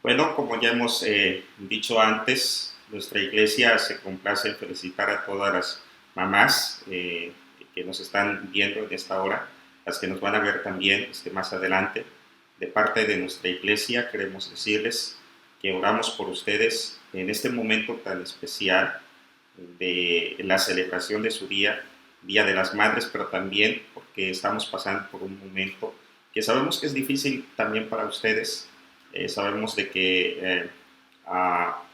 Bueno, como ya hemos dicho antes, nuestra iglesia se complace en felicitar a todas las mamás que nos están viendo en esta hora, las que nos van a ver también más adelante. De parte de nuestra iglesia queremos decirles que oramos por ustedes en este momento tan especial de la celebración de su día, Día de las Madres, pero también porque estamos pasando por un momento que sabemos que es difícil también para ustedes. Sabemos de que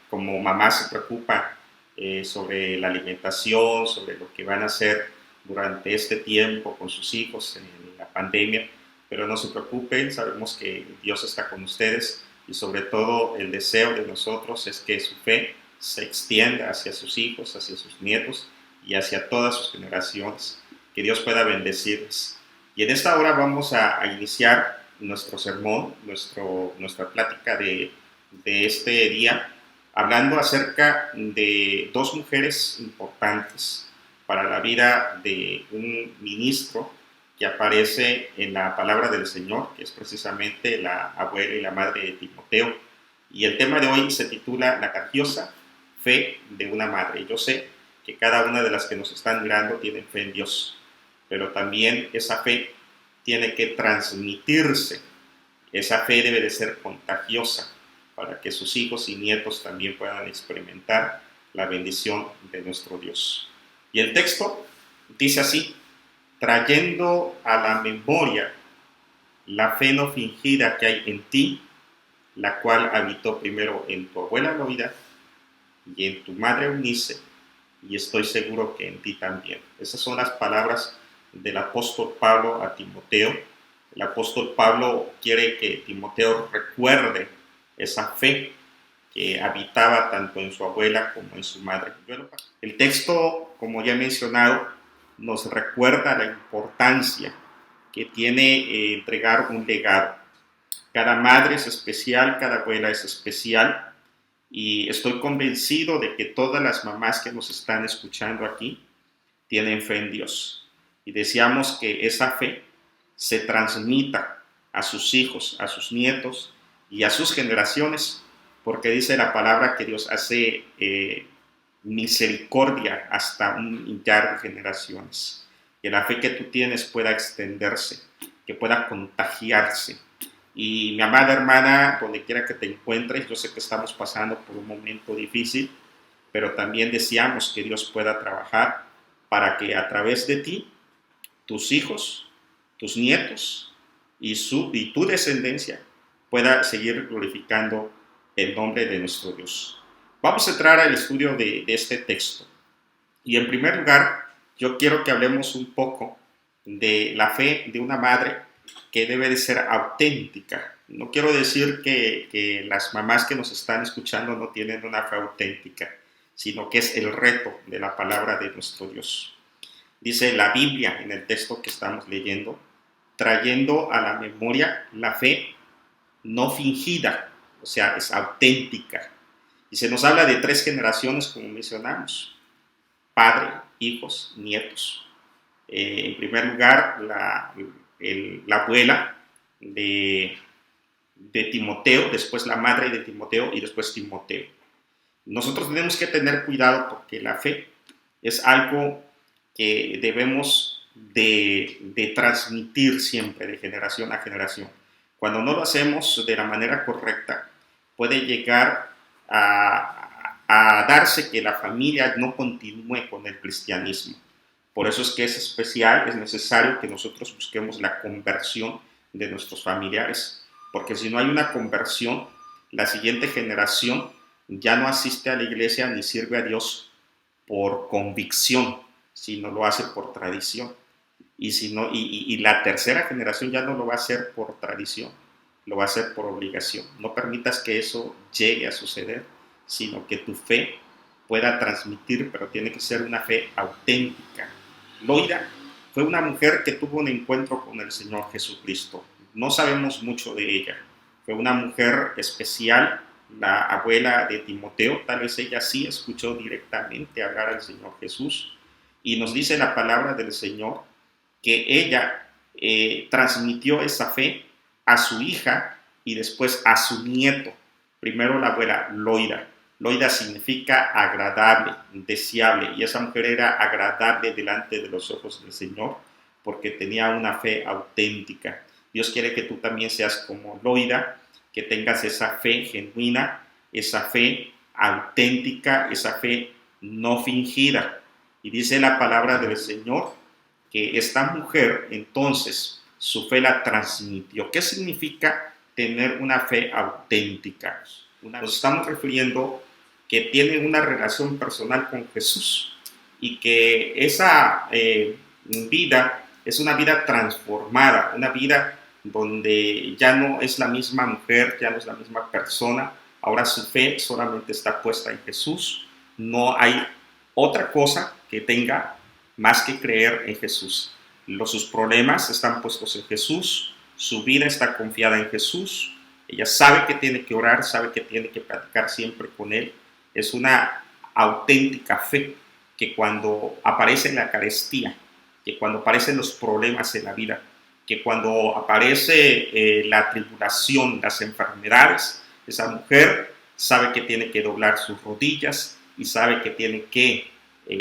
como mamá se preocupa sobre la alimentación, sobre lo que van a hacer durante este tiempo con sus hijos en la pandemia, pero no se preocupen, sabemos que Dios está con ustedes y sobre todo el deseo de nosotros es que su fe se extienda hacia sus hijos, hacia sus nietos y hacia todas sus generaciones, que Dios pueda bendecirles. Y en esta hora vamos a iniciar nuestro sermón, nuestra plática de este día, hablando acerca de dos mujeres importantes para la vida de un ministro que aparece en la palabra del Señor, que es precisamente la abuela y la madre de Timoteo. Y el tema de hoy se titula La grandiosa fe de una madre. Yo sé que cada una de las que nos están mirando tienen fe en Dios, pero también esa fe tiene que transmitirse. Esa fe debe de ser contagiosa para que sus hijos y nietos también puedan experimentar la bendición de nuestro Dios. Y el texto dice así: trayendo a la memoria la fe no fingida que hay en ti, la cual habitó primero en tu abuela Loida y en tu madre Eunice, y estoy seguro que en ti también. Esas son las palabras del apóstol Pablo a Timoteo. El apóstol Pablo quiere que Timoteo recuerde esa fe que habitaba tanto en su abuela como en su madre. El texto, como ya he mencionado, nos recuerda la importancia que tiene entregar un legado. Cada madre es especial, cada abuela es especial, y estoy convencido de que todas las mamás que nos están escuchando aquí tienen fe en Dios. Y deseamos que esa fe se transmita a sus hijos, a sus nietos y a sus generaciones, porque dice la palabra que Dios hace misericordia hasta un millar de generaciones. Que la fe que tú tienes pueda extenderse, que pueda contagiarse. Y mi amada hermana, donde quiera que te encuentres, yo sé que estamos pasando por un momento difícil, pero también deseamos que Dios pueda trabajar para que a través de ti, tus hijos, tus nietos y tu descendencia pueda seguir glorificando el nombre de nuestro Dios. Vamos a entrar al estudio de este texto. Y en primer lugar, yo quiero que hablemos un poco de la fe de una madre que debe de ser auténtica. No quiero decir que las mamás que nos están escuchando no tienen una fe auténtica, sino que es el reto de la palabra de nuestro Dios. Dice la Biblia en el texto que estamos leyendo, trayendo a la memoria la fe no fingida, o sea, es auténtica. Y se nos habla de 3 generaciones, como mencionamos: padre, hijos, nietos. En primer lugar, la abuela de Timoteo, después la madre de Timoteo y después Timoteo. Nosotros tenemos que tener cuidado porque la fe es algo que debemos de transmitir siempre de generación a generación. Cuando no lo hacemos de la manera correcta, puede llegar a darse que la familia no continúe con el cristianismo. Por eso es que es especial, es necesario que nosotros busquemos la conversión de nuestros familiares, porque si no hay una conversión, la siguiente generación ya no asiste a la iglesia ni sirve a Dios por convicción, sino lo hace por tradición. Y la tercera generación ya no lo va a hacer por tradición, lo va a hacer por obligación. No permitas que eso llegue a suceder, sino que tu fe pueda transmitir, pero tiene que ser una fe auténtica. Loida fue una mujer que tuvo un encuentro con el Señor Jesucristo. No sabemos mucho de ella. Fue una mujer especial, la abuela de Timoteo. Tal vez ella sí escuchó directamente hablar al Señor Jesús. Y nos dice la palabra del Señor que ella transmitió esa fe a su hija y después a su nieto. Primero la abuela Loida. Loida significa agradable, deseable, y esa mujer era agradable delante de los ojos del Señor porque tenía una fe auténtica. Dios quiere que tú también seas como Loida, que tengas esa fe genuina, esa fe auténtica, esa fe no fingida. Y dice la palabra del Señor que esta mujer entonces su fe la transmitió. ¿Qué significa tener una fe auténtica? Nos estamos refiriendo que tiene una relación personal con Jesús y que esa vida es una vida transformada, una vida donde ya no es la misma mujer, ya no es la misma persona, ahora su fe solamente está puesta en Jesús, no hay otra cosa que tenga más que creer en Jesús. Sus problemas están puestos en Jesús, su vida está confiada en Jesús, ella sabe que tiene que orar, sabe que tiene que platicar siempre con Él. Es una auténtica fe que cuando aparece la carestía, que cuando aparecen los problemas en la vida, que cuando aparece la tribulación, las enfermedades, esa mujer sabe que tiene que doblar sus rodillas y sabe que tiene que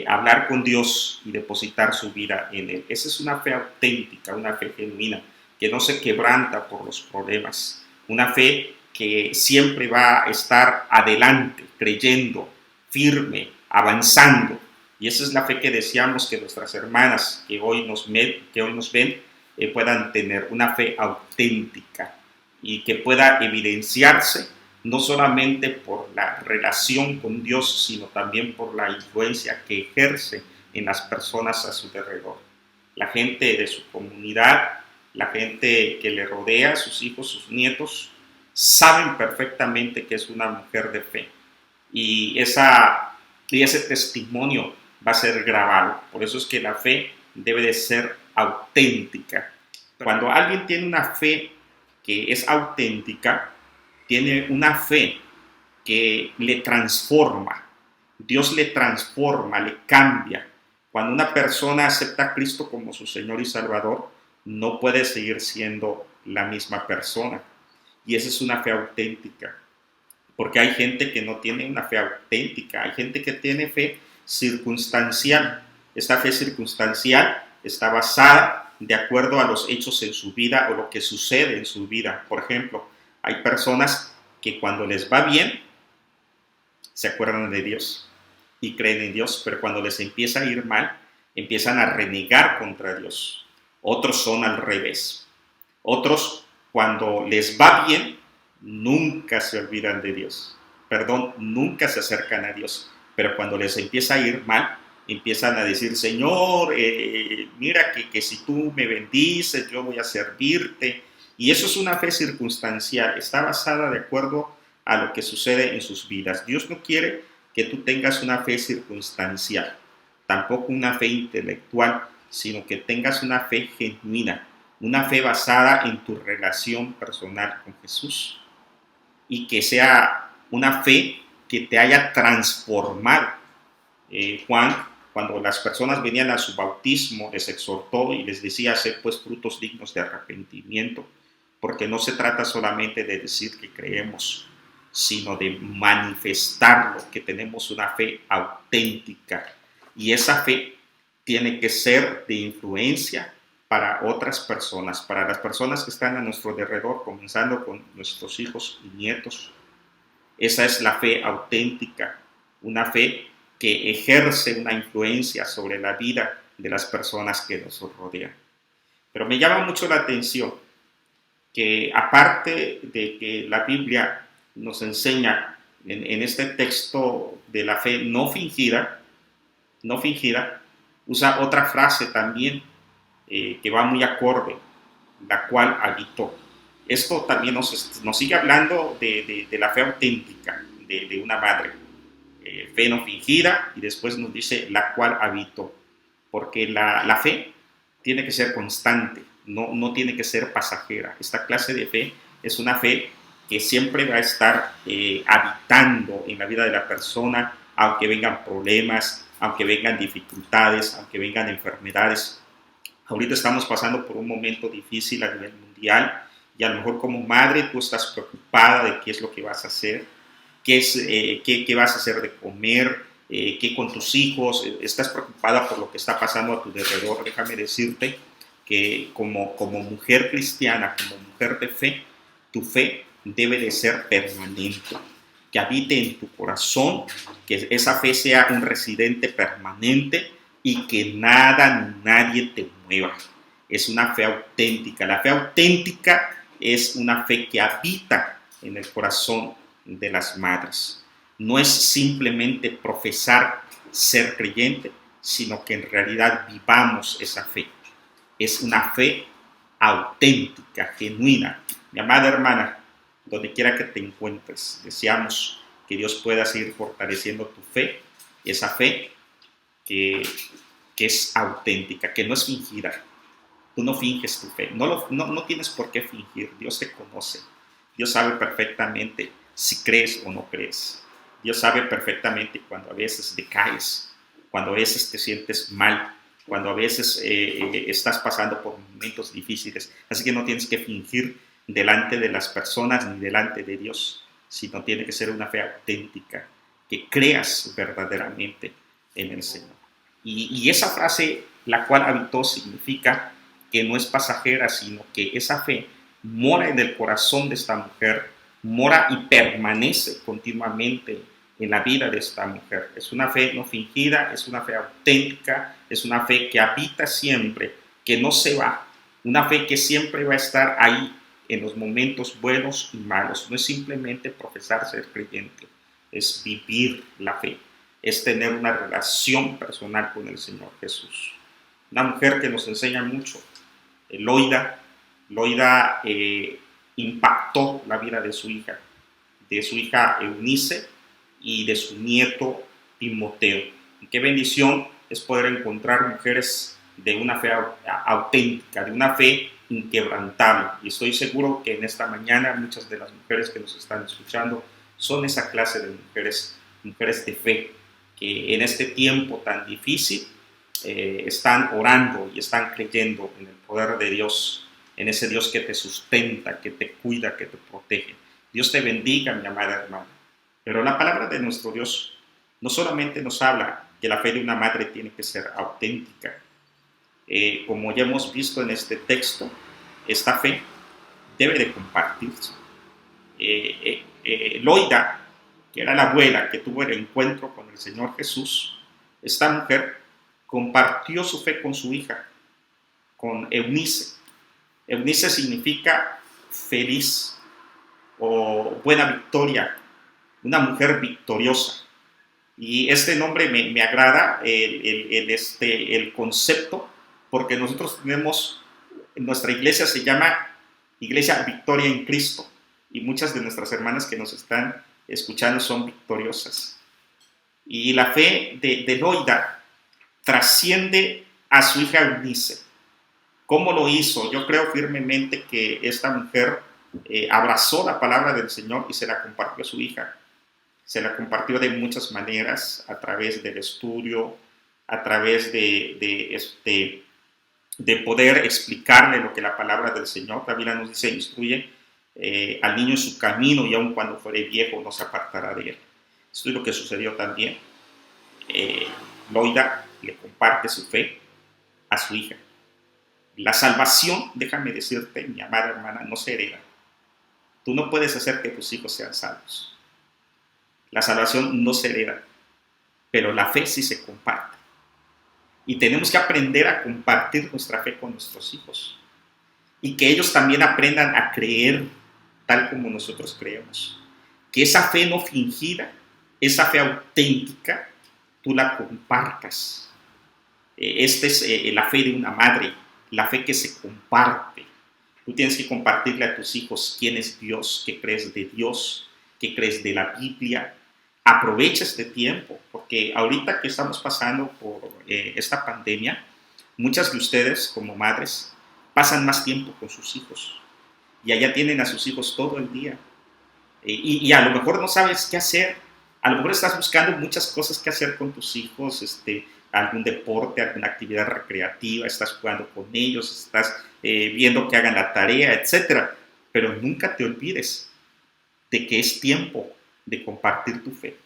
hablar con Dios y depositar su vida en Él. Esa es una fe auténtica, una fe genuina, que no se quebranta por los problemas, una fe que siempre va a estar adelante, creyendo, firme, avanzando. Y esa es la fe que deseamos que nuestras hermanas que hoy nos ven puedan tener, una fe auténtica y que pueda evidenciarse no solamente por la relación con Dios, sino también por la influencia que ejerce en las personas a su alrededor. La gente de su comunidad, la gente que le rodea, sus hijos, sus nietos, saben perfectamente que es una mujer de fe. Y ese testimonio va a ser grabado. Por eso es que la fe debe de ser auténtica. Cuando alguien tiene una fe que es auténtica, tiene una fe que le transforma. Dios le transforma, le cambia. Cuando una persona acepta a Cristo como su Señor y Salvador, no puede seguir siendo la misma persona. Y esa es una fe auténtica. Porque hay gente que no tiene una fe auténtica, hay gente que tiene fe circunstancial. Esta fe circunstancial está basada de acuerdo a los hechos en su vida o lo que sucede en su vida. Por ejemplo, hay personas que cuando les va bien, se acuerdan de Dios y creen en Dios, pero cuando les empieza a ir mal, empiezan a renegar contra Dios. Otros son al revés. Otros, cuando les va bien, nunca se olvidan de Dios. Nunca se acercan a Dios. Pero cuando les empieza a ir mal, empiezan a decir, Señor, mira que si tú me bendices, yo voy a servirte. Y eso es una fe circunstancial, está basada de acuerdo a lo que sucede en sus vidas. Dios no quiere que tú tengas una fe circunstancial, tampoco una fe intelectual, sino que tengas una fe genuina, una fe basada en tu relación personal con Jesús y que sea una fe que te haya transformado. Juan, cuando las personas venían a su bautismo, les exhortó y les decía hacer pues frutos dignos de arrepentimiento, porque no se trata solamente de decir que creemos, sino de manifestarlo, que tenemos una fe auténtica. Y esa fe tiene que ser de influencia para otras personas, para las personas que están a nuestro alrededor, comenzando con nuestros hijos y nietos. Esa es la fe auténtica, una fe que ejerce una influencia sobre la vida de las personas que nos rodean. Pero me llama mucho la atención que aparte de que la Biblia nos enseña en este texto de la fe no fingida, usa otra frase también que va muy acorde, la cual habitó. Esto también nos sigue hablando de la fe auténtica de una madre, fe no fingida, y después nos dice la cual habitó, porque la fe tiene que ser constante, no tiene que ser pasajera. Esta clase de fe es una fe que siempre va a estar habitando en la vida de la persona, aunque vengan problemas, aunque vengan dificultades, aunque vengan enfermedades. Ahorita estamos pasando por un momento difícil a nivel mundial y a lo mejor como madre tú estás preocupada de qué es lo que vas a hacer, qué vas a hacer de comer, qué con tus hijos, estás preocupada por lo que está pasando a tu alrededor. Déjame decirte que como mujer cristiana, como mujer de fe, tu fe debe de ser permanente, que habite en tu corazón, que esa fe sea un residente permanente y que nada ni nadie te mueva. Es una fe auténtica. La fe auténtica es una fe que habita en el corazón de las madres. No es simplemente profesar ser creyente, sino que en realidad vivamos esa fe. Es una fe auténtica, genuina. Mi amada hermana, donde quiera que te encuentres, deseamos que Dios pueda seguir fortaleciendo tu fe, esa fe que es auténtica, que no es fingida. Tú no finges tu fe, no tienes por qué fingir. Dios te conoce, Dios sabe perfectamente si crees o no crees. Dios sabe perfectamente cuando a veces decaes, cuando a veces te sientes mal, cuando a veces estás pasando por momentos difíciles. Así que no tienes que fingir delante de las personas ni delante de Dios, sino tiene que ser una fe auténtica, que creas verdaderamente en el Señor. Y esa frase, la cual habitó, significa que no es pasajera, sino que esa fe mora en el corazón de esta mujer, mora y permanece continuamente en la vida de esta mujer. Es una fe no fingida, es una fe auténtica, es una fe que habita siempre, que no se va, una fe que siempre va a estar ahí en los momentos buenos y malos. No es simplemente profesar ser creyente, es vivir la fe, es tener una relación personal con el Señor Jesús. Una mujer que nos enseña mucho. Loida impactó la vida de su hija Eunice y de su nieto Timoteo. Y qué bendición es poder encontrar mujeres de una fe auténtica, de una fe inquebrantable. Y estoy seguro que en esta mañana muchas de las mujeres que nos están escuchando son esa clase de mujeres de fe, que en este tiempo tan difícil están orando y están creyendo en el poder de Dios, en ese Dios que te sustenta, que te cuida, que te protege. Dios te bendiga, mi amada hermana. Pero la palabra de nuestro Dios no solamente nos habla que la fe de una madre tiene que ser auténtica. Como ya hemos visto en este texto, esta fe debe de compartirse. Loida, que era la abuela que tuvo el encuentro con el Señor Jesús, esta mujer compartió su fe con su hija, con Eunice. Eunice significa feliz o buena victoria, una mujer victoriosa. Y este nombre me agrada, el concepto, porque nosotros tenemos, en nuestra iglesia se llama Iglesia Victoria en Cristo, y muchas de nuestras hermanas que nos están escuchando son victoriosas. Y la fe de Loida trasciende a su hija Eunice. ¿Cómo lo hizo? Yo creo firmemente que esta mujer abrazó la palabra del Señor y se la compartió a su hija. Se la compartió de muchas maneras, a través del estudio, a través de poder explicarle lo que la palabra del Señor, la Biblia nos dice, instruye al niño en su camino y aun cuando fuere viejo no se apartará de él. Esto es lo que sucedió también. Loida le comparte su fe a su hija. La salvación, déjame decirte, mi amada hermana, no se hereda. Tú no puedes hacer que tus hijos sean salvos. La salvación no se hereda, pero la fe sí se comparte. Y tenemos que aprender a compartir nuestra fe con nuestros hijos. Y que ellos también aprendan a creer tal como nosotros creemos. Que esa fe no fingida, esa fe auténtica, tú la compartas. Esta es la fe de una madre, la fe que se comparte. Tú tienes que compartirle a tus hijos quién es Dios, qué crees de Dios, qué crees de la Biblia. Aprovecha este tiempo, porque ahorita que estamos pasando por esta pandemia, muchas de ustedes como madres pasan más tiempo con sus hijos y allá tienen a sus hijos todo el día y a lo mejor no sabes qué hacer, a lo mejor estás buscando muchas cosas que hacer con tus hijos, algún deporte, alguna actividad recreativa, estás jugando con ellos, estás viendo que hagan la tarea, etc. pero nunca te olvides de que es tiempo de compartir tu fe,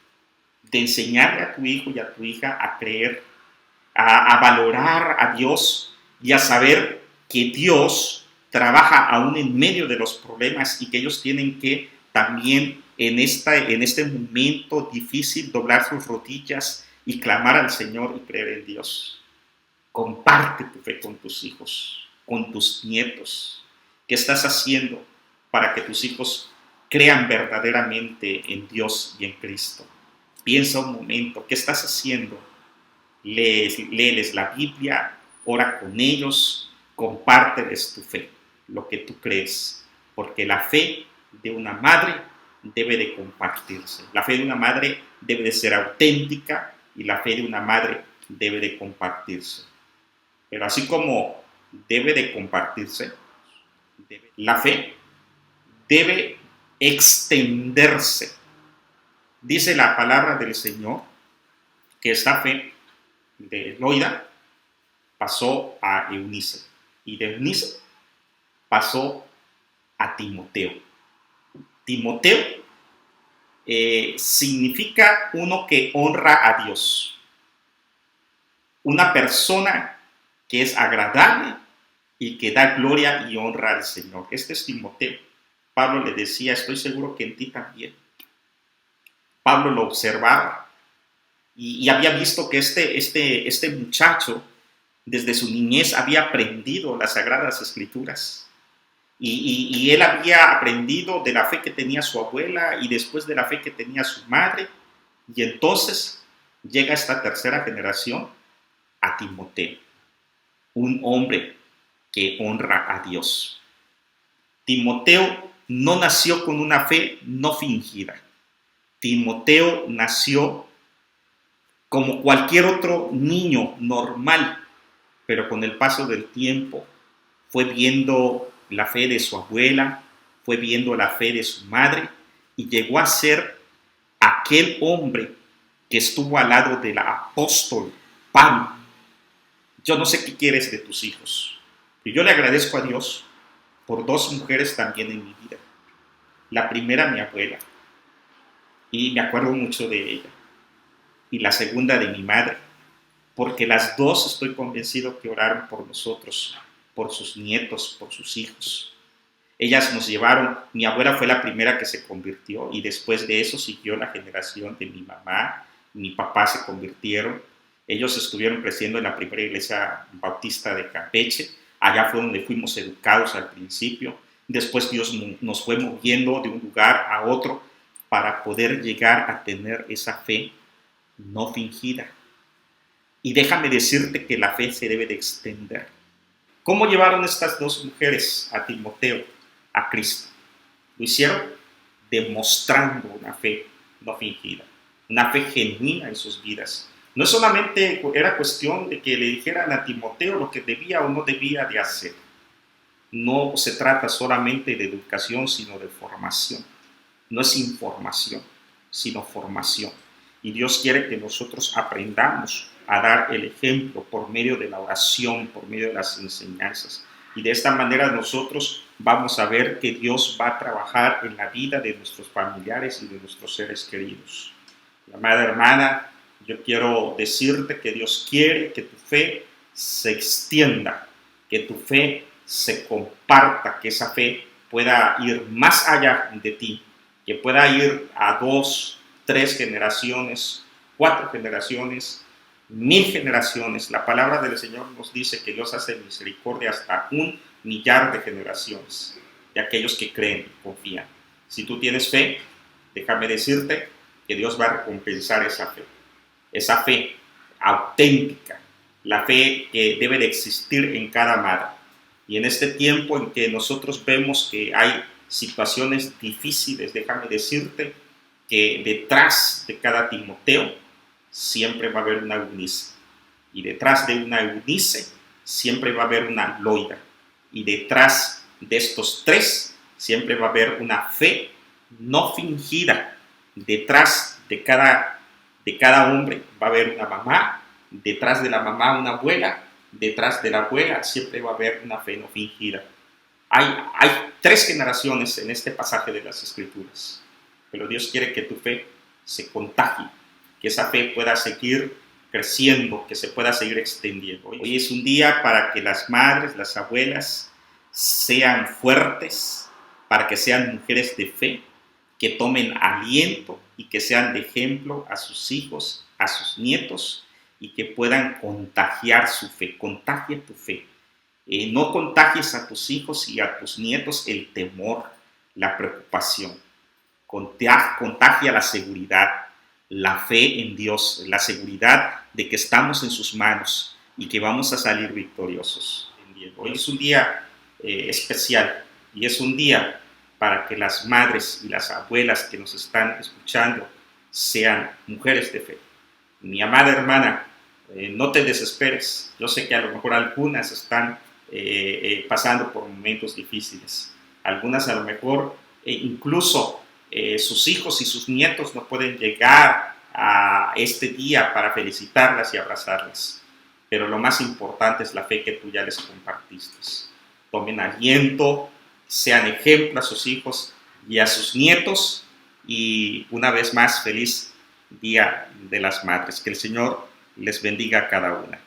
de enseñarle a tu hijo y a tu hija a creer, a valorar a Dios y a saber que Dios trabaja aún en medio de los problemas y que ellos tienen que también en este momento difícil doblar sus rodillas y clamar al Señor y creer en Dios. Comparte tu fe con tus hijos, con tus nietos. ¿Qué estás haciendo para que tus hijos crean verdaderamente en Dios y en Cristo? Piensa un momento, ¿qué estás haciendo? Léeles la Biblia, ora con ellos, compárteles tu fe, lo que tú crees, porque la fe de una madre debe de compartirse. La fe de una madre debe de ser auténtica y la fe de una madre debe de compartirse. Pero así como debe de compartirse, la fe debe extenderse. Dice la palabra del Señor que esta fe de Loida pasó a Eunice y de Eunice pasó a Timoteo. Timoteo significa uno que honra a Dios, una persona que es agradable y que da gloria y honra al Señor. Este es Timoteo. Pablo le decía, estoy seguro que en ti también. Pablo lo observaba y había visto que este muchacho desde su niñez había aprendido las Sagradas Escrituras y él había aprendido de la fe que tenía su abuela y después de la fe que tenía su madre, y entonces llega esta tercera generación a Timoteo, un hombre que honra a Dios. Timoteo no nació con una fe no fingida. Timoteo nació como cualquier otro niño normal, pero con el paso del tiempo fue viendo la fe de su abuela, fue viendo la fe de su madre y llegó a ser aquel hombre que estuvo al lado del apóstol Pablo. Yo no sé qué quieres de tus hijos, pero yo le agradezco a Dios por dos mujeres también en mi vida. La primera, mi abuela, y me acuerdo mucho de ella, y la segunda de mi madre, porque las dos estoy convencido que oraron por nosotros, por sus nietos, por sus hijos. Ellas nos llevaron, mi abuela fue la primera que se convirtió y después de eso siguió la generación de mi mamá, mi papá se convirtieron. Ellos estuvieron creciendo en la primera iglesia bautista de Campeche, allá fue donde fuimos educados al principio. Después Dios nos fue moviendo de un lugar a otro para poder llegar a tener esa fe no fingida. Y déjame decirte que la fe se debe de extender. ¿Cómo llevaron estas dos mujeres a Timoteo a Cristo? Lo hicieron demostrando una fe no fingida, una fe genuina en sus vidas. No solamente era cuestión de que le dijeran a Timoteo lo que debía o no debía de hacer. No se trata solamente de educación, sino de formación. No es información, sino formación. Y Dios quiere que nosotros aprendamos a dar el ejemplo por medio de la oración, por medio de las enseñanzas. Y de esta manera nosotros vamos a ver que Dios va a trabajar en la vida de nuestros familiares y de nuestros seres queridos. Amada hermana, yo quiero decirte que Dios quiere que tu fe se extienda, que tu fe se comparta, que esa fe pueda ir más allá de ti, que pueda ir a 2, 3 generaciones, 4 generaciones, 1000 generaciones. La palabra del Señor nos dice que Dios hace misericordia hasta 1,000,000 de generaciones de aquellos que creen y confían. Si tú tienes fe, déjame decirte que Dios va a recompensar esa fe auténtica, la fe que debe de existir en cada madre. Y en este tiempo en que nosotros vemos que hay situaciones difíciles, déjame decirte que detrás de cada Timoteo siempre va a haber una Eunice. Y detrás de una Eunice siempre va a haber una Loida. Y detrás de estos 3 siempre va a haber una fe no fingida. Detrás de cada hombre va a haber una mamá. Detrás de la mamá una abuela. Detrás de la abuela siempre va a haber una fe no fingida. Hay 3 generaciones en este pasaje de las Escrituras, pero Dios quiere que tu fe se contagie, que esa fe pueda seguir creciendo, que se pueda seguir extendiendo. Hoy es un día para que las madres, las abuelas sean fuertes, para que sean mujeres de fe, que tomen aliento y que sean de ejemplo a sus hijos, a sus nietos, y que puedan contagiar su fe. Contagia tu fe. No contagies a tus hijos y a tus nietos el temor, la preocupación. Contagia la seguridad, la fe en Dios, la seguridad de que estamos en sus manos y que vamos a salir victoriosos. Hoy es un día especial y es un día para que las madres y las abuelas que nos están escuchando sean mujeres de fe. Mi amada hermana, no te desesperes. Yo sé que a lo mejor algunas están pasando por momentos difíciles. Algunas a lo mejor incluso sus hijos y sus nietos no pueden llegar a este día para felicitarlas y abrazarlas. Pero lo más importante es la fe que tú ya les compartiste. Tomen aliento, sean ejemplo a sus hijos y a sus nietos. Y una vez más, feliz Día de las Madres. Que el Señor les bendiga a cada una.